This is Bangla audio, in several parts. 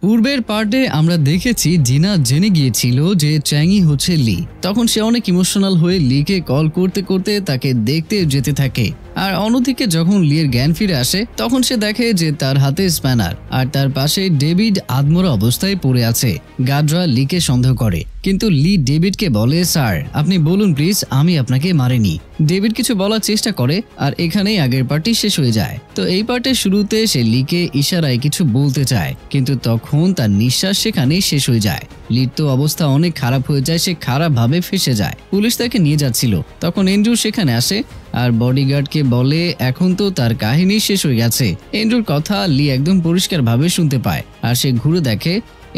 পূর্বের পার্টে আমরা দেখেছি জিনা জেনে গিয়েছিল যে চ্যাংই হচ্ছে লি। তখন সে অনেক ইমোশনাল হয়ে লিকে কল করতে করতে তাকে দেখতে যেতে থাকে। আর অন্যদিকে যখন লির জ্ঞান ফিরে আসে তখন সে দেখে যে তার হাতে স্প্যানার আর তার পাশে ডেভিড আধমরা অবস্থায় পড়ে আছে। গার্ডরা লিকে সন্দেহ করে, কিন্তু লি ডেভিডকে বলে, স্যার আপনি বলুন প্লিজ, আমি আপনাকে মারিনি। ডেভিড কিছু বলার চেষ্টা করে আর এখানেই আগের পার্টি শেষ হয়ে যায়। তো এই পার্টের শুরুতে সে লিকে ইশারায় কিছু বলতে চায়, কিন্তু তখন তার নিঃশ্বাস সেখানেই শেষ হয়ে যায়। লির তো অবস্থা অনেক খারাপ হয়ে যায়, সে খারাপ ভাবে ফেসে যায়। পুলিশ তাকে নিয়ে যাচ্ছিল, তখন এন্ড্রু সেখানে আসে আর বডিগার্ডকে বলে এখন তো তার কাহিনী শেষ হয়ে গেছে। এন্ড্রুর কথা লি একদম পরিষ্কার ভাবে শুনতে পায় আর সে ঘুরে দেখে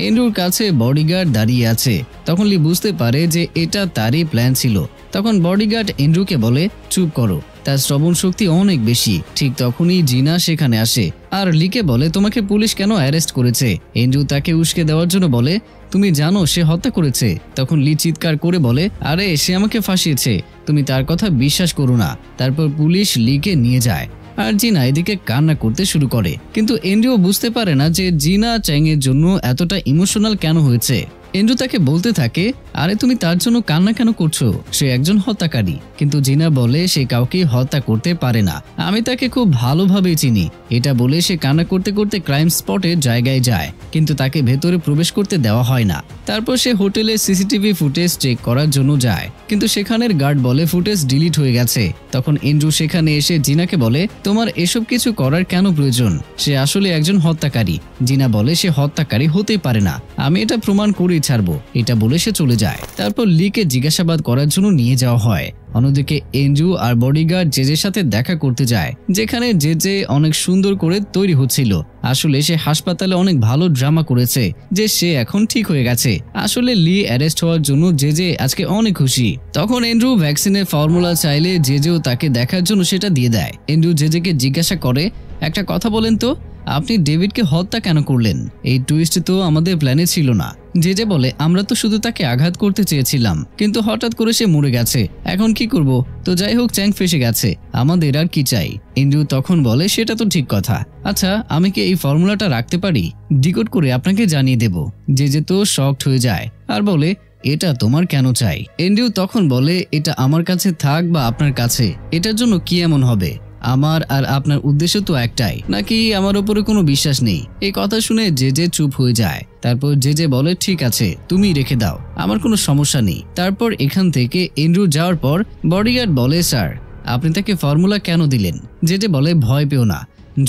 এন্ড্রুর কাছে বডিগার্ড দাঁড়িয়ে আছে। তখন লি বুঝতে পারে যে এটা তারই প্ল্যান ছিল। তখন বডিগার্ড এন্ড্রুকে বলে চুপ করো, তার শ্রবণ শক্তি অনেক বেশি। ঠিক তখনই জিনা সেখানে আসে আর লিকে বলে তোমাকে পুলিশ কেন অ্যারেস্ট করেছে। এন্ড্রু তাকে উস্কে দেওয়ার জন্য বলে তুমি জানো সে হত্যা করেছে। তখন লি চিৎকার করে বলে আরে সে আমাকে ফাঁসিয়েছে, তুমি তার কথা বিশ্বাস করো না। তারপর পুলিশ লিকে নিয়ে যায় আর জিনা এদিকে কান্না করতে শুরু করে, কিন্তু এন্ড্রু বুঝতে পারে না যে জিনা চ্যাং এর জন্য এতটা ইমোশনাল কেন হয়েছে। এন্ড্রু তাকে বলতে থাকে আরে তুমি তার জন্য কান্না কেন করছো, সে একজন হত্যাকারী। কিন্তু জিনা বলে সে কাউকে হত্যা করতে পারে না, আমি তাকে খুব ভালোভাবে চিনি। এটা বলে সে কান্না করতে করতে ক্রাইম স্পটের জায়গায় যায়, কিন্তু তাকে ভেতরে প্রবেশ করতে দেওয়া হয় না। তারপর সে হোটেলে সিসিটিভি ফুটেজ চেক করার জন্য যায়, কিন্তু সেখানের গার্ড বলে ফুটেজ ডিলিট হয়ে গেছে। তখন এন্ড্রু সেখানে এসে জিনাকে বলে তোমার এসব কিছু করার কেন প্রয়োজন, সে আসলে একজন হত্যাকারী। জিনা বলে সে হত্যাকারী হতে পারে না, আমি এটা প্রমাণ করে ছাড়বো। এটা বলে সে চলে যায়। তারপর লিকে জিজ্ঞাসাবাদ করার জন্য নিয়ে যাওয়া হয়। অন্যদিকে এন্ড্রু আর বডিগার্ড জেজের সাথে দেখা করতে যায়, যেখানে জেজে অনেক সুন্দর করে তৈরি হচ্ছিল। আসলে সে হাসপাতালে অনেক ভালো ড্রামা করেছে যে সে এখন ঠিক হয়ে গেছে। আসলে লি অ্যারেস্ট হওয়ার জন্য জেজে আজকে অনেক খুশি। তখন এন্ড্রু ভ্যাকসিনের ফর্মুলা চাইলে জেজেও তাকে দেখার জন্য সেটা দিয়ে দেয়। এন্ড্রু জেজেকে জিজ্ঞাসা করে একটা কথা বলেন তো, আপনি ডেভিডকে হত্যা কেন করলেন? এই টুইস্ট তো আমাদের প্ল্যানে ছিল না। জেজে বলে আমরা তো শুধু তাকে আঘাত করতে চেয়েছিলাম, কিন্তু হঠাৎ করে সে মরে গেছে, এখন কি করব? তো যাই হোক চ্যাং ফেসে গেছে, আমাদের আর কি চাই? এন্ড্রু তখন বলে সেটা তো ঠিক কথা, আচ্ছা আমি কি এই ফর্মুলাটা রাখতে পারি? ডিকোড করে আপনাকে জানিয়ে দেব। জেজে তো শকড হয়ে যায় আর বলে এটা তোমার কেন চাই? এন্ড্রু তখন বলে এটা আমার কাছে থাক বা আপনার কাছে, এটার জন্য কি এমন হবে? আমার আর আপনার উদ্দেশ্য তো একটাই, নাকি আমার উপরে কোনো বিশ্বাস নেই? এই কথা শুনে জেজে চুপ হয়ে যায়। তারপর জেজে বলে ঠিক আছে তুমি রেখে দাও, আমার কোনো সমস্যা নেই। তারপর এখান থেকে এন্ড্রু যাওয়ার পর বডিগার্ড বলে স্যার আপনি তাকে ফর্মুলা কেন দিলেন? জেজে বলে ভয় পেও না,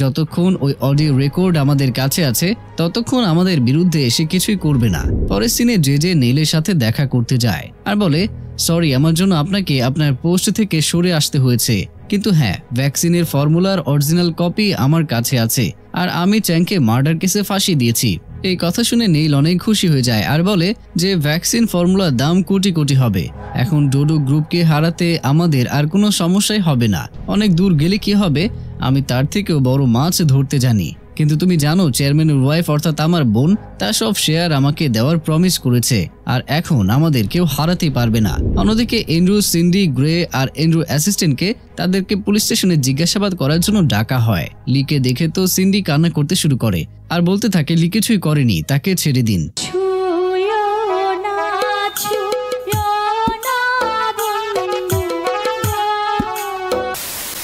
যতক্ষণ ওই অডিও রেকর্ড আমাদের কাছে আছে ততক্ষণ আমাদের বিরুদ্ধে এসে কিছুই করবে না। পরের সিনে জেজে নেইলের সাথে দেখা করতে যায় আর বলে সরি আমার জন্য আপনাকে আপনার পোস্ট থেকে সরে আসতে হয়েছে, কিন্তু হ্যাঁ ভ্যাকসিনের ফর্মুলার অরিজিনাল কপি আমার কাছে আছে আর আমি চ্যাংকে মার্ডার কেসে ফাঁসি দিয়েছি। এই কথা শুনে নেইল অনেক খুশি হয়ে যায় আর বলে যে ভ্যাকসিন ফর্মুলার দাম কোটি কোটি হবে, এখন ডোডো গ্রুপকে হারাতে আমাদের আর কোনো সমস্যাই হবে না। অনেক দূর গেলে কি হবে, আমি তার থেকেও বড় মাছ ধরতে জানি। কিন্তু তুমি জানো চেয়ারম্যানের ওয়াইফ অর্থাৎ আমার বোন তার সব শেয়ার আমাকে দেওয়ার প্রমিস করেছে, আর এখন আমাদের কেউ হারাতে পারবে না। অন্যদিকে এন্ড্রু, সিন্ডি, গ্রে আর এন্ড্রু অ্যাসিস্ট্যান্টকে তাদেরকে পুলিশ স্টেশনে জিজ্ঞাসাবাদ করার জন্য ডাকা হয়। লিকে দেখে তো সিন্ডি কান্না করতে শুরু করে আর বলতে থাকে লি কিছুই করেনি, তাকে ছেড়ে দিন।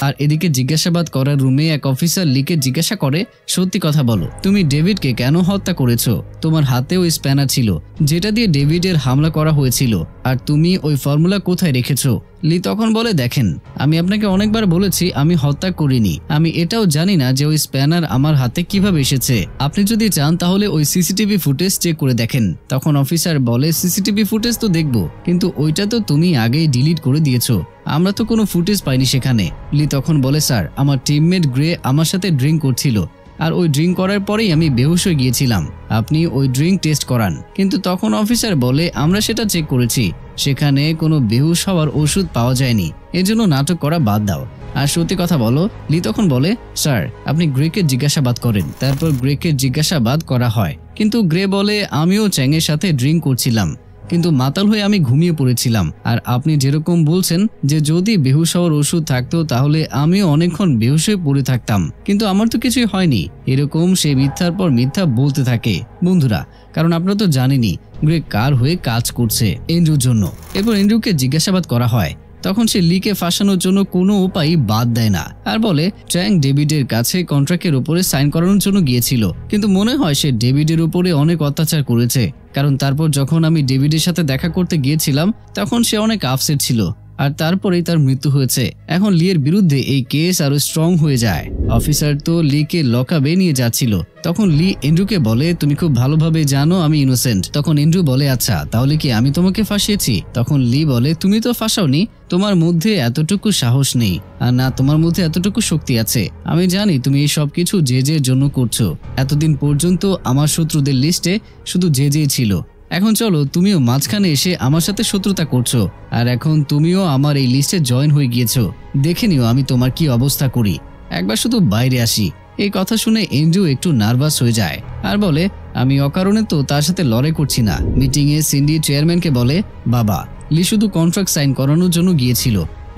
আর এদিকে জিজ্ঞাসাবাদ করার রুমে এক অফিসার লিকে জিজ্ঞাসা করে সত্যি কথা বলো, তুমি ডেভিডকে কেন হত্যা করেছো? তোমার হাতে ওই স্প্যানার ছিল যেটা দিয়ে ডেভিডের হামলা করা হয়েছিল, আর তুমি ওই ফর্মুলা কোথায় রেখেছো? লি তখন বলে দেখেন আমি আপনাকে অনেকবার বলেছি আমি হত্যা করিনি, আমি এটাও জানি না যে ওই স্প্যানার আমার হাতে কিভাবে এসেছে। আপনি যদি চান তাহলে ওই সিসিটিভি ফুটেজ চেক করে দেখেন। তখন অফিসার বলে সিসিটিভি ফুটেজ তো দেখবো, কিন্তু ওইটা তো তুমি আগেই ডিলিট করে দিয়েছো, আমরা তো কোনো ফুটেজ পাইনি সেখানে। লি তখন বলে স্যার আমার টিমমেট গ্রে আমার সাথে ড্রিঙ্ক করছিল আর ওই ড্রিঙ্ক করার পরেই আমি বেহুশ হয়ে গিয়েছিলাম, আপনি ওই ড্রিঙ্ক টেস্ট করান। কিন্তু তখন অফিসার বলে আমরা সেটা চেক করেছি, সেখানে কোনো বেহুশ হওয়ার ওষুধ পাওয়া যায়নি, এজন্য নাটক করা বাদ দাও আর সত্যি কথা বলো। লি তখন বলে স্যার আপনি গ্রেকে জিজ্ঞাসাবাদ করেন। তারপর গ্রেকে জিজ্ঞাসাবাদ করা হয়, কিন্তু গ্রে বলে আমিও চ্যাংয়ের সাথে ড্রিঙ্ক করছিলাম, কিন্তু মাতাল হয়ে আমি ঘুমিয়ে পড়েছিলাম। আর আপনি যেরকম বলছেন যে যদি বেহুশ হওয়ার ওষুধ থাকতো তাহলে আমিও অনেকক্ষণ বেহুশ হয়ে পড়ে থাকতাম, কিন্তু আমার তো কিছুই হয়নি। এরকম সে মিথ্যার পর মিথ্যা বলতে থাকে বন্ধুরা, কারণ আপনারা তো জানেনই গ্রেগ কার হয়ে কাজ করছে, এন্ড্রুর জন্য। এরপর এন্ড্রুকে জিজ্ঞাসাবাদ করা হয়, তখন সে লিকে ফাঁসানোর জন্য কোনো উপায় বাদ দেয় না আর বলে চ্যাং ডেভিডের কাছে কন্ট্রাক্টের উপরে সাইন করানোর জন্য গিয়েছিল, কিন্তু মনে হয় সে ডেভিডের উপরে অনেক অত্যাচার করেছে, কারণ তারপর যখন আমি ডেভিডের সাথে দেখা করতে গিয়েছিলাম তখন সে অনেক আপসেট ছিল আর তারপরেই তার মৃত্যু হয়েছে। এখন লিয়ের বিরুদ্ধে এই কেস আরো স্ট্রং হয়ে যায়। অফিসার তো লিকে লকআপে নিয়ে যাচ্ছিল, তখন লি এন্ড্রুকে বলে তুমি খুব ভালোভাবে জানো আমি ইনোসেন্ট। তখন এন্ড্রু বলে আচ্ছা তাহলে কি আমি তোমাকে ফাঁসিয়েছি? তখন লি বলে তুমি তো ফাঁসাওনি, তোমার মধ্যে এতটুকু সাহস নেই আর না তোমার মধ্যে এতটুকু শক্তি আছে। আমি জানি তুমি এই সব কিছু জেজের জন্য করছো। এতদিন পর্যন্ত আমার শত্রুদের লিস্টে শুধু জেজেই ছিল, এখন চলো তুমিও মাঝখানে এসে আমার সাথে শত্রুতা করছো আর এখন তুমিও আমার এই লিস্টে জয়েন হয়ে গিয়েছো। দেখে নিও আমি তোমার কি অবস্থা করি, একবার শুধু বাইরে আসি। এই কথা শুনে এন্ড্রু একটু নার্ভাস হয়ে যায় আর বলে আমি অকারণে তো তার সাথে লড়াই করছি না। মিটিংয়ে সিন্ডি চেয়ারম্যানকে বলে বাবা লি শুধু কন্ট্রাক্ট সাইন করানোর জন্য গিয়েছিল,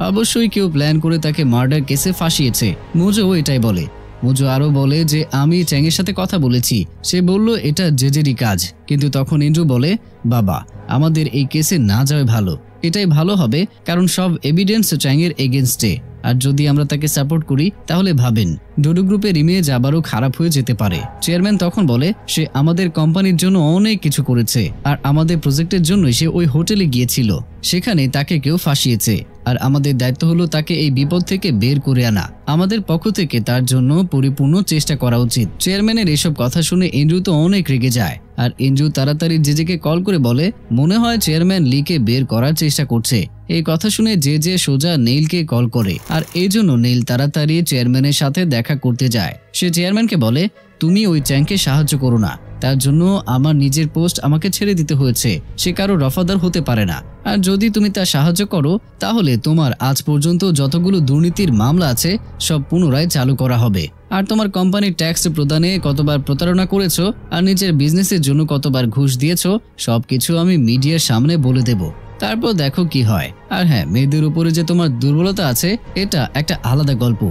অবশ্যই কেউ প্ল্যান করে তাকে মার্ডার কেসে ফাঁসিয়েছে। মোজো এটাই বলে। মোজো আরো বলে যে আমি চ্যাংয়ের সাথে কথা বলেছি, সে বলল এটা জেজেরই কাজ। কিন্তু তখন এন্ড্রু বলে বাবা আমাদের এই কেসে না যাওয়া ভালো, এটাই ভালো হবে কারণ সব এভিডেন্স চ্যাংয়ের এগেনস্টে, আর যদি আমরা তাকে সাপোর্ট করি তাহলে ভাবেন ডোডো গ্রুপের ইমেজ আবারও খারাপ হয়ে যেতে পারে। চেয়ারম্যান তখন বলে সে আমাদের কোম্পানির জন্য অনেক কিছু করেছে আর আমাদের প্রজেক্টের জন্য সে ওই হোটেলে গিয়েছিল, সেখানে তাকে কেউ ফাঁসিয়েছে আর আমাদের দায়িত্ব হলো তাকে এই বিপদ থেকে বের করে আনা। আমাদের পক্ষ থেকে তার জন্য পরিপূর্ণ চেষ্টা করা উচিত। চেয়ারম্যানের এসব কথা শুনে এন্ড্রু তো অনেক রেগে যায় আর এন্ড্রু তাড়াতাড়ি জেজেকে কল করে বলে মনে হয় চেয়ারম্যান লিকে বের করার চেষ্টা করছে। এই কথা শুনে জেজে সোজা নেইলকে কল করে আর এই জন্য নেইল তাড়াতাড়ি চেয়ারম্যানের সাথে দেখা করতে যায়। সে চেয়ারম্যানকে বলে তুমি ওই চ্যাংকে সাহায্য করো না, তার জন্য আমার নিজের পোস্ট আমাকে ছেড়ে দিতে হয়েছে, সে কারো রফাদার হতে পারে না। আর যদি তুমি তার সাহায্য করো তাহলে তোমার আজ পর্যন্ত যতগুলো দুর্নীতির মামলা আছে সব পুনরায় চালু করা হবে। আর তোমার কোম্পানির ট্যাক্স প্রদানে কতবার প্রতারণা করেছো আর নিজের বিজনেসের জন্য কতবার ঘুষ দিয়েছো সবকিছু আমি মিডিয়ার সামনে বলে দেব, তারপর দেখো কি হয়। আর হ্যাঁ, মেয়েদের উপরে যে তোমার দুর্বলতা আছে এটা একটা আলাদা গল্প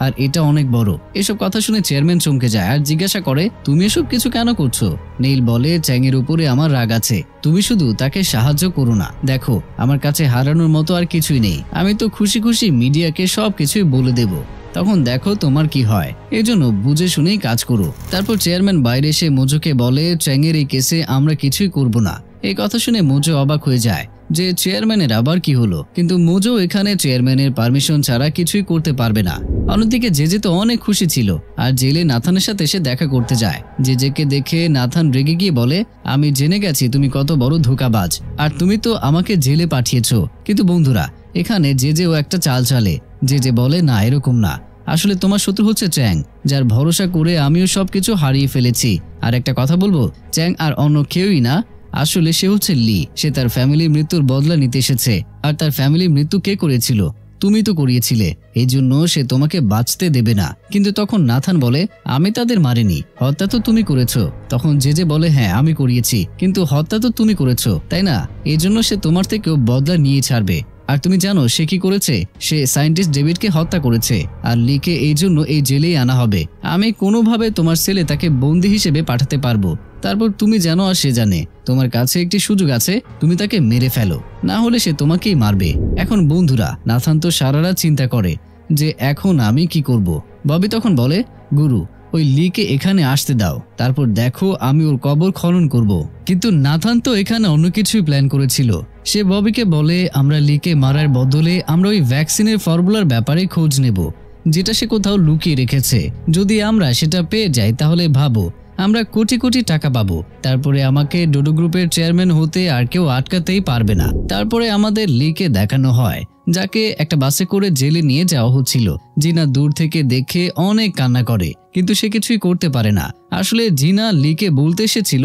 আর এটা অনেক বড়। এসব কথা শুনে চেয়ারম্যান চমকে যায় আর জিজ্ঞাসা করে তুমি এসব কিছু কেন করছো? নীল বলে চ্যাংয়ের উপরে আমার রাগ আছে, তুমি শুধু তাকে সাহায্য করো না। দেখো আমার কাছে হারানোর মতো আর কিছুই নেই, আমি তো খুশি খুশি মিডিয়াকে সবকিছুই বলে দেব, তখন দেখো তোমার কি হয়। এই জন্য বুঝে শুনেই কাজ করো। তারপর চেয়ারম্যান বাইরে এসে মোজোকে বলে চ্যাংয়ের এই কেসে আমরা কিছুই করব না। এই কথা শুনে মোজো অবাক হয়ে যায় যে চেয়ারম্যানের আবার কি হলো, কিন্তু মোজো এখানে চেয়ারম্যানের পারমিশন ছাড়া কিছুই করতে পারবে না। অন্যদিকে জেজে তো অনেক খুশি ছিল আর জেলে নাথানের সাথে এসে দেখা করতে যায়। জেজেকে দেখে নাথান রেগে গিয়ে বলে আমি জেনে গেছি তুমি কত বড় ধোঁকাবাজ আর তুমি তো আমাকে জেলে পাঠিয়েছো। কিন্তু বন্ধুরা এখানে জেজেও একটা চাল চালে। জেজে বলে না এরকম না, আসলে তোমার শত্রু হচ্ছে চ্যাং, যার ভরসা করে আমিও সবকিছু হারিয়ে ফেলেছি। আর একটা কথা বলবো, চ্যাং আর অন্য কেউই না, আসলে সে হচ্ছে লি। সে তার ফ্যামিলির মৃত্যুর বদলা নিতে এসেছে আর তার ফ্যামিলির মৃত্যু কে করেছিল? তুমি তো করিয়েছিলে, এই জন্য সে তোমাকে বাঁচতে দেবে না। কিন্তু তখন নাথান বলে আমি তাদের মারিনি, হত্যা তো তুমি করেছো। তখন জেজে বলে হ্যাঁ আমি করিয়েছি, কিন্তু হত্যা তো তুমি করেছো তাই না? এই জন্য সে তোমার থেকেও বদলা নিয়ে ছাড়বে। আর তুমি জানো সে কি করেছে? সে সায়েন্টিস্ট ডেভিডকে হত্যা করেছে আর লিকে এই জন্য এই জেলেই আনা হবে। আমি কোনোভাবে তোমার ছেলে তাকে বন্দী হিসেবে পাঠাতে পারবো, তারপর তুমি জানো আর সে জানে। তোমার কাছে একটি সুযোগ আছে, তুমি তাকে মেরে ফেলো, না হলে সে তোমাকেই মারবে। এখন বন্ধুরা নাথান তো সারা রাত চিন্তা করে যে এখন আমি কি করব। ববি তখন বলে গুরু ওই লিকে এখানে আসতে দাও, তারপর দেখো আমি ওর কবর খনন করব। কিন্তু নাথান তো এখানে অন্য কিছুই প্ল্যান করেছিল। সে ববিকে বলে আমরা লিকে মারার বদলে আমরা ওই ভ্যাকসিনের ফর্মুলার ব্যাপারে খোঁজ নেব, যেটা সে কোথাও লুকিয়ে রেখেছে। যদি আমরা সেটা পেয়ে যাই তাহলে ভাবো আমরা কোটি কোটি টাকা পাবো। তারপরে আমাকে ডোডো গ্রুপের চেয়ারম্যান হতে আর কেউ আটকাতেই পারবে না। তারপরে আমাদের লিকে দেখানো হয়, যাকে একটা বাসে করে জেলে নিয়ে যাওয়া হচ্ছিল। জিনা দূর থেকে দেখে অনেক কান্না করে, কিন্তু সে কিছুই করতে পারে না। আসলে জিনা লিকে বলতে এসেছিল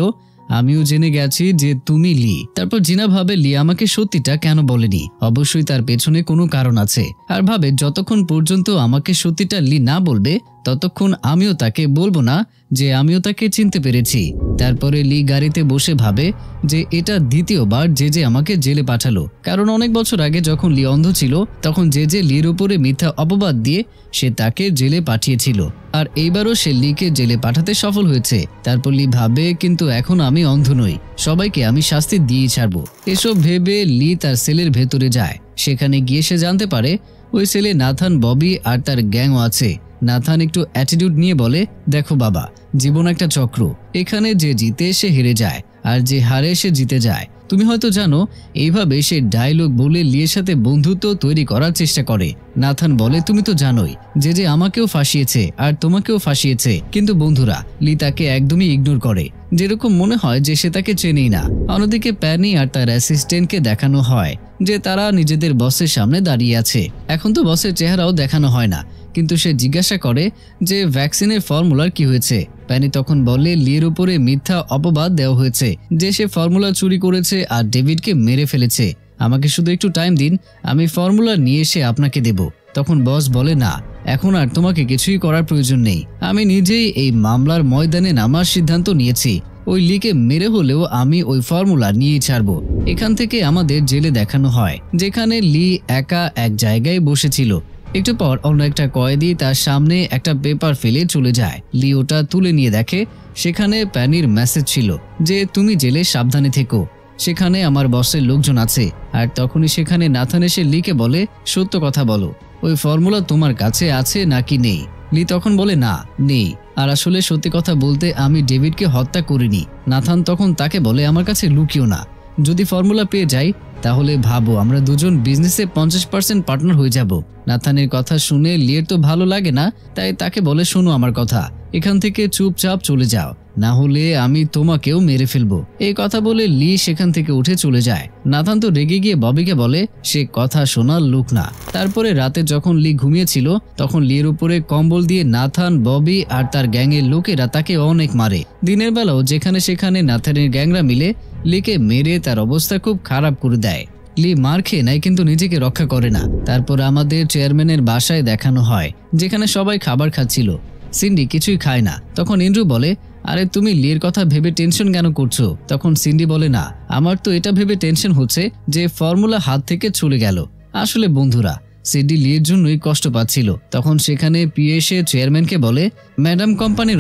আমিও জেনে গেছি যে তুমি লি। তারপর জিনা ভাবে লি আমাকে সত্যিটা কেন বলেনি, অবশ্যই তার পেছনে কোনো কারণ আছে। আর ভাবে যতক্ষণ পর্যন্ত আমাকে সত্যিটা লি না বলবে ততক্ষণ আমিও তাকে বলবো না যে আমিও তাকে চিনতে পেরেছি। তারপরে লি গাড়িতে বসে ভাবে যে এটা দ্বিতীয়বার যে আমাকে জেলে পাঠালো, কারণ অনেক বছর আগে যখন লি অন্ধ ছিল তখন যে লির উপরে মিথ্যা অপবাদ দিয়ে সে তাকে জেলে পাঠিয়েছিল, আর এইবারও সে লিকে জেলে পাঠাতে সফল হয়েছে। তারপর লি ভাবে কিন্তু এখন আমি অন্ধ নই, সবাইকে আমি শাস্তি দিয়ে ছাড়বো। এসব ভেবে লি তার সেলের ভেতরে যায়। সেখানে গিয়ে সে জানতে পারে ওই সেলে নাথান, ববি আর তার গ্যাংও আছে। নাথান একটু অ্যাটিটিউড নিয়ে বলে, দেখো বাবা, জীবন একটা চক্র, এখানে যে জিতে সে হেরে যায় আর যে হারে সে জিতে যায়। তুমি হয়তো জানো। এইভাবে সে ডায়লগ বলে লিয়ের সাথে বন্ধুত্ব তৈরি করার চেষ্টা করে। নাথান বলে, তুমি তো জানোই যে আমাকেও ফাঁসিয়েছে আর তোমাকেও ফাঁসিয়েছে, কিন্তু বন্ধুরা লি তাকে একদমই ইগনোর করে, যেরকম মনে হয় যে সে তাকে চেনেই না। অন্যদিকে প্যানি আর তার অ্যাসিস্ট্যান্টকে দেখানো হয় যে তারা নিজেদের বসের সামনে দাঁড়িয়ে আছে। এখন তো বসের চেহারাও দেখানো হয় না, কিন্তু সে জিজ্ঞাসা করে যে ভ্যাকসিনের ফর্মুলার কি হয়েছে। প্যানি তখন বলে লির উপরে মিথ্যা অপবাদ দেওয়া হয়েছে যে সে ফর্মুলা চুরি করেছে আর ডেভিডকে মেরে ফেলেছে। আমাকে শুধু একটু টাইম দিন, আমি ফর্মুলা নিয়ে এসে আপনাকে দেব। তখন বস বলে, না, এখন আর তোমাকে কিছুই করার প্রয়োজন নেই, আমি নিজেই এই মামলার ময়দানে নামার সিদ্ধান্ত নিয়েছি। ওই লিকে মেরে হলেও আমি ওই ফর্মুলা নিয়েই ছাড়বো। এখান থেকে আমাদের জেলে দেখানো হয় যেখানে লি একা এক জায়গায় বসেছিল। একটু পর অন্য একটা কয়েদি তার সামনে একটা পেপার ফেলে চলে যায়। লি ওটা তুলে নিয়ে দেখে সেখানে প্যানির মেসেজ ছিল যে তুমি জেলে সাবধানে থেকো, সেখানে আমার বসের লোকজন আছে। আর তখনই সেখানে নাথান এসে লিকে বলে, সত্য কথা বলো, ওই ফর্মুলা তোমার কাছে আছে নাকি নেই? লি তখন বলে, না, নেই, আর আসলে সত্যি কথা বলতে আমি ডেভিডকে হত্যা করিনি। নাথান তখন তাকে বলে, আমার কাছে লুকিও না, যদি ফর্মুলা পেয়ে যাই তাহলে ভাবো আমরা দুজন বিজনেসে 50% পার্টনার হয়ে যাব। নাথানের কথা শুনে লিয়ের তো ভালো লাগে না, তাই তাকে বলে, শোনো আমার কথা, এখান থেকে চুপচাপ চলে যাও, না হলে আমি তোমাকেও মেরে ফেলবো। এই কথা বলে লি সেখান থেকে উঠে চলে যায়। নাথান তো রেগে গিয়ে ববিকে বলে সে কথা শোনার লোক না। তারপরে রাতে যখন লি ঘুমিয়েছিল তখন লির উপরে কম্বল দিয়ে নাথান, ববি আর তার গ্যাংয়ের লোকেরা তাকে অনেক মারে। দিনের বেলাও যেখানে সেখানে নাথানের গ্যাংরা মিলে লিকে মেরে তার অবস্থা খুব খারাপ করে দেয়। লি মার খেয়ে নেয় কিন্তু নিজেকে রক্ষা করে না। তারপর আমাদের চেয়ারম্যানের বাসায় দেখানো হয় যেখানে সবাই খাবার খাচ্ছিল। সিন্ডি কিছুই খায় না। তখন এন্ড্রু বলে, আরে তুমি লির কথা ভেবে টেনশন কেন করছো? তখন সিন্ডি বলে, না, আমার তো এটা ভেবে টেনশন হচ্ছে যে ফর্মুলা হাত থেকে চলে গেল। আসলে বন্ধুরা, সিন্ডি লির জন্যই কষ্ট পাচ্ছিল। তখন সেখানে পিএ এসে চেয়ারম্যানকে বলে, ম্যাডাম কোম্পানির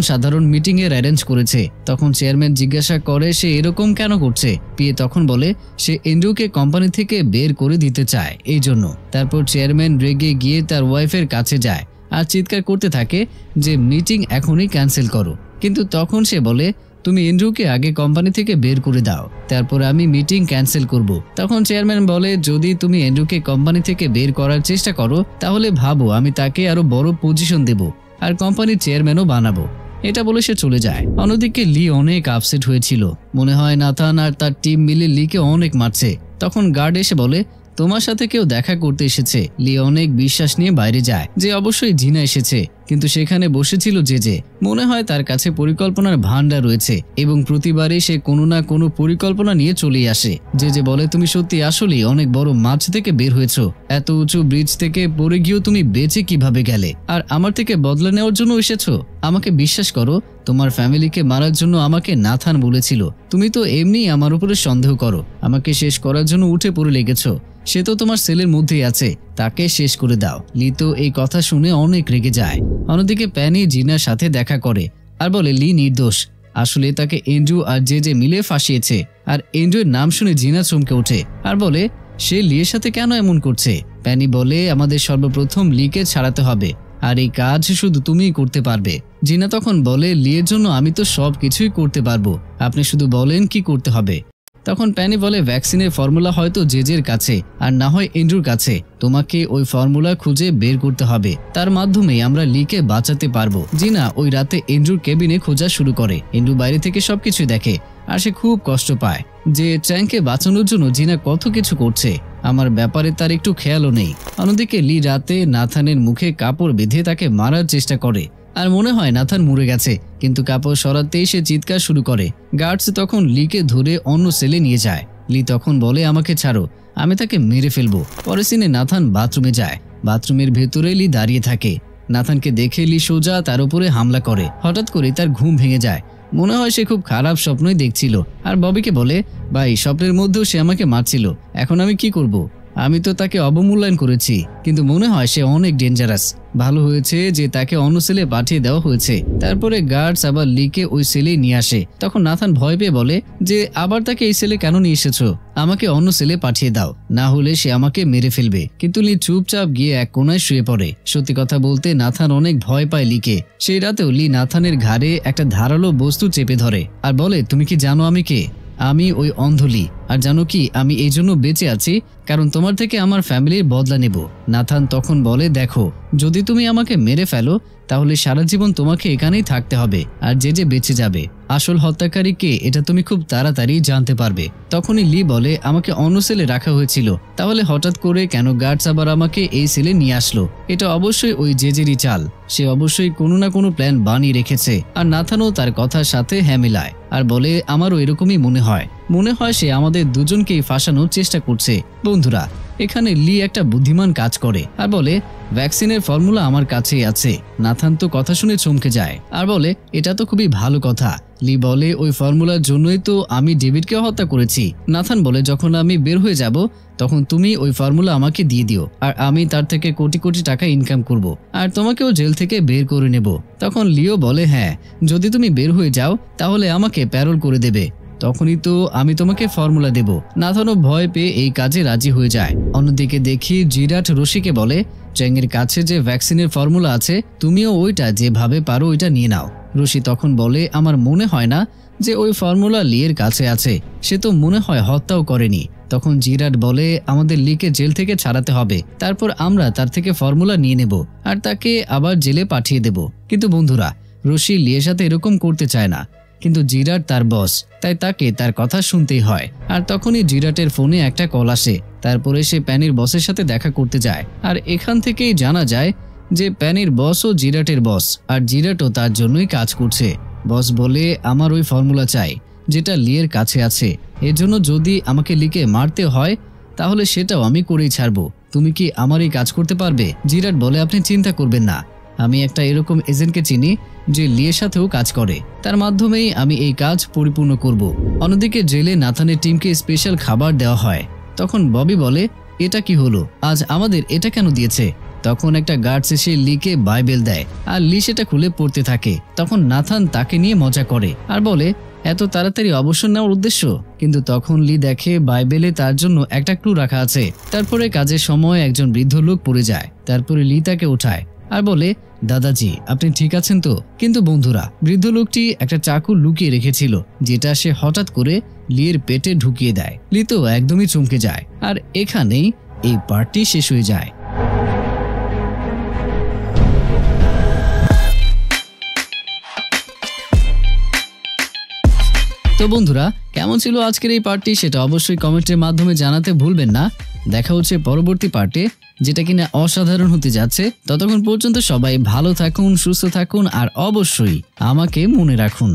সাধারণ মিটিং এর অ্যারেঞ্জ করেছে। তখন চেয়ারম্যান জিজ্ঞাসা করে সে এরকম কেন করছে। পিএ তখন বলে সে এন্ড্রুকে কোম্পানি থেকে বের করে দিতে চায় এই জন্য। তারপর চেয়ারম্যান রেগে গিয়ে তার ওয়াইফের কাছে যায় আর চিৎকার করতে থাকে যে মিটিং এখনই ক্যান্সেল করো। কিন্তু তখন সে বলে, তুমি এন্ড্রুকে আগে কোম্পানি থেকে বের করে দাও, তারপর আমি মিটিং ক্যান্সেল করব। তখন চেয়ারম্যান বলে, যদি তুমি এন্ড্রুকে কোম্পানি থেকে বের করার চেষ্টা করো তাহলে ভাবো আমি তাকে আরো বড় পজিশন দেব আর কোম্পানির চেয়ারম্যানও বানাবো। এটা বলে সে চলে যায়। অন্যদিকে লি অনেক আপসেট হয়েছিল, মনে হয় নাথান আর তার টিম মিলে লিকে অনেক মারছে। তখন গার্ড এসে বলে, তোমার সাথে কেউ দেখা করতে এসেছে। লি অনেক বিশ্বাস নিয়ে বাইরে যায় যে অবশ্যই জিনা এসেছে, কিন্তু সেখানে বসেছিল যে মনে হয় তার কাছে পরিকল্পনার ভান্ডার রয়েছে এবং প্রতিবারই সে কোনো না কোনো পরিকল্পনা নিয়ে চলে আসে। যে বলে, তুমি সত্যি আসলেই অনেক বড় মাছ থেকে বের হয়েছো, এত উঁচু ব্রিজ থেকে পড়ে গিয়েও তুমি বেঁচে কিভাবে গেলে আর আমার থেকে বদলা নেওয়ার জন্য এসেছো? আমাকে বিশ্বাস করো, তোমার ফ্যামিলিকে মারার জন্য আমাকে নাথান বলেছিল, তুমি তো এমনি আমার উপরে সন্দেহ করো, আমাকে শেষ করার জন্য উঠে পড়ে লেগেছো। সে তো তোমার সেলের মধ্যেই আছে, তাকে শেষ করে দাও। লি তো এই কথা শুনে অনেক রেগে যায়। অন্যদিকে প্যানি জিনার সাথে দেখা করে আর বলে লি নির্দোষ, আসলে তাকে এন্ড্রু আর যে মিলে ফাঁসিয়েছে। আর এন্ড্রুর নাম শুনে জিনা চমকে ওঠে আর বলে সে লির সাথে কেন এমন করছে। প্যানি বলে, আমাদের সর্বপ্রথম লিকে ছাড়াতে হবে আর এই কাজ শুধু তুমিই করতে পারবে। জিনা তখন বলে, লিয়ের জন্য আমি তো সব কিছুই করতে পারবো, আপনি শুধু বলেন কি করতে হবে। তখন প্যানি বলে, ভ্যাকসিনের ফর্মুলা হয়তো জেজের কাছে আর না হয় এন্ড্রুর কাছে, তোমাকে ওই ফর্মুলা খুঁজে বের করতে হবে, তার মাধ্যমেই আমরা লিকে বাঁচাতে পারবো। জিনা ওই রাতে এন্ড্রুর কেবিনে খোঁজা শুরু করে। এন্ড্রু বাইরে থেকে সবকিছু দেখে আর সে খুব কষ্ট পায় যে চ্যাংকে বাঁচানোর জন্য জিনা কত কিছু করছে, আমার ব্যাপারে তার একটু খেয়ালও নেই। অন্যদিকে লি রাতে নাথানের মুখে কাপড় বেঁধে তাকে মারার চেষ্টা করে আর মনে হয় নাথান মরে গেছে, কিন্তু কাপড় সরাতেই সে চিৎকার শুরু করে। গার্ডস তখন লিকে ধরে অন্য সেলে নিয়ে যায়। লি তখন বলে, আমাকে ছাড়ো, আমি তাকে মেরে ফেলবো। পরে সিনে নাথান বাথরুমে যায়। বাথরুমের ভেতরে লি দাঁড়িয়ে থাকে নাথানকে দেখে লি সোজা তার উপরে হামলা করে। হঠাৎ করে তার ঘুম ভেঙে যায়, মনে হয় সে খুব খারাপ স্বপ্নই দেখছিল। আর ববিকে বলে, ভাই স্বপ্নের মধ্যেও সে আমাকে মারছিল, এখন আমি কি করব? আমি তো তাকে অবমূল্যায়ন করেছি, কিন্তু মনে হয় সে অনেক ডেঞ্জারাস। ভালো হয়েছে যে তাকে অন্য সেলে পাঠিয়ে দেওয়া হয়েছে। তারপরে গার্ডস আবার লিকে ওই সেলে নিয়ে আসে। তখন নাথান ভয় পেয়ে বলে যে আবার তাকে এই সেলে কেন নিয়ে এসেছো? আমাকে অন্য সেলে পাঠিয়ে দাও, না হলে সে আমাকে মেরে ফেলবে। কিন্তু লি চুপচাপ গিয়ে এক কোনায় শুয়ে পড়ে। সত্যি কথা বলতে নাথান অনেক ভয় পায় লিকে। সেই রাতেও লি নাথানের ঘাড়ে একটা ধারালো বস্তু চেপে ধরে আর বলে, তুমি কি জানো আমি কে? আমি ওই অন্ধলি। আর জানো কি, আমি এই জন্য বেঁচে আছি কারণ তোমার থেকে আমার ফ্যামিলির বদলা নেব। নাথান তখন বলে, দেখো যদি তুমি আমাকে মেরে ফেলো তাহলে সারা জীবন তোমাকে এখানেই থাকতে হবে, আর যে বেঁচে যাবে আসল হত্যাকারী কে এটা তুমি খুব তাড়াতাড়ি জানতে পারবে। তখনই লি বলে, আমাকে অন্য সেলে রাখা হয়েছিল, তাহলে হঠাৎ করে কেন গার্ডস আবার আমাকে এই সেলে নিয়ে আসলো? এটা অবশ্যই ওই জেজেরই চাল। সে অবশ্যই কোনো না কোনো প্ল্যান বানিয়ে রেখেছে। আর নাথানও তার কথার সাথে হ্যাঁ মিলায় আর বলে, আমারও এরকমই মনে হয় সে আমাদের দুজনকেই ফাঁসানোর চেষ্টা করছে। বন্ধুরা, এখানে লি একটা বুদ্ধিমান কাজ করে আর বলে, ভ্যাকসিনের ফর্মুলা আমার কাছেই আছে। নাথান তো কথা শুনে চমকে যায় আর বলে, এটা তো খুবই ভালো কথা। লি বলে, ওই ফর্মুলার জন্যই তো আমি ডেভিডকে হত্যা করেছি। নাথান বলে, যখন আমি বের হয়ে যাব তখন তুমি ওই ফর্মুলা আমাকে দিয়ে দিও, আর আমি তার থেকে কোটি কোটি টাকা ইনকাম করব, আর তোমাকেও জেল থেকে বের করে নেব। তখন লিও বলে, হ্যাঁ যদি তুমি বের হয়ে যাও তাহলে আমাকে প্যারোল করে দেবে, তখনই তো আমি তোমাকে ফর্মুলা দেব। নাথানও ভয় পেয়ে এই কাজে রাজি হয়ে যায়। অন্যদিকে দেখি জিরাট রশিকে বলে, চ্যাংয়ের কাছে যে ভ্যাকসিনের ফর্মুলা আছে তুমিও ওইটা যেভাবে পারো ওইটা নিয়ে নাও। রশি তখন বলে, আমার মনে হয় না যে ওই ফর্মুলা লিয়ের কাছে আছে, সে তো মনে হয় হত্যাও করেনি। তখন জিরাট বলে, আমাদের লিকে জেল থেকে ছাড়াতে হবে, তারপর আমরা তার থেকে ফর্মুলা নিয়ে নেব আর তাকে আবার জেলে পাঠিয়ে দেব। কিন্তু বন্ধুরা, রশি লিয়ের সাথে এরকম করতে চায় না, কিন্তু জিরাট তার বস, তাই তাকে তার কথা শুনতেই হয়। আর তখনই জিরাটের ফোনে একটা কল আসে। তারপরে সে প্যানির বসের সাথে দেখা করতে যায়। আর এখান থেকেই জানা যায় যে প্যানির বসও জিরাটের বস, আর জিরাটও তার জন্যই কাজ করছে। বস বলে, আমার ওই ফর্মুলা চাই যেটা লিয়ের কাছে আছে, এজন্য যদি আমাকে লিকে মারতে হয় তাহলে সেটাও আমি করেই ছাড়বো। তুমি কি আমার এই কাজ করতে পারবে? জিরাট বলে, আপনি চিন্তা করবেন না, আমি একটা এরকম এজেন্টকে চিনি যে লিয়ের সাথেও কাজ করে, তার মাধ্যমেই আমি এই কাজ পরিপূর্ণ করব। অন্যদিকে জেলে নাথানের টিমকে স্পেশাল খাবার দেওয়া হয়। তখন ববি বলে, এটা কি হলো, আজ আমাদের এটা কেন দিয়েছে? তখন একটা গার্ডস এসে লিকে বাইবেল দেয় আর লি সেটা খুলে পড়তে থাকে। তখন নাথান তাকে নিয়ে মজা করে আর বলে, এত তাড়াতাড়ি অবসর নেওয়ার উদ্দেশ্য? কিন্তু তখন লি দেখে বাইবেলে তার জন্য একটা ক্লু রাখা আছে। তারপরে কাজের সময় একজন বৃদ্ধ লোক পড়ে যায়। তারপরে লি তাকে ওঠায় আর বলে, দাদাজি আপনি ঠিক আছেন তো? কিন্তু বন্ধুরা, বৃদ্ধ লোকটি একটা চাকু লুকিয়ে রেখেছিল, যেটা সে হঠাৎ করে লিয়ের পেটে ঢুকিয়ে দেয়। লি তো একদমই চমকে যায়। আর এখানেই এই পার্টটি শেষ হয়ে যায়। তো বন্ধুরা, কেমন ছিল আজকের এই পার্টটি সেটা অবশ্যই কমেন্টের মাধ্যমে জানাতে ভুলবেন না। দেখা হচ্ছে পরবর্তী পার্টে, যেটা কিনা অসাধারণ হতে যাচ্ছে। ততক্ষণ পর্যন্ত সবাই ভালো থাকুন, সুস্থ থাকুন আর অবশ্যই আমাকে মনে রাখুন।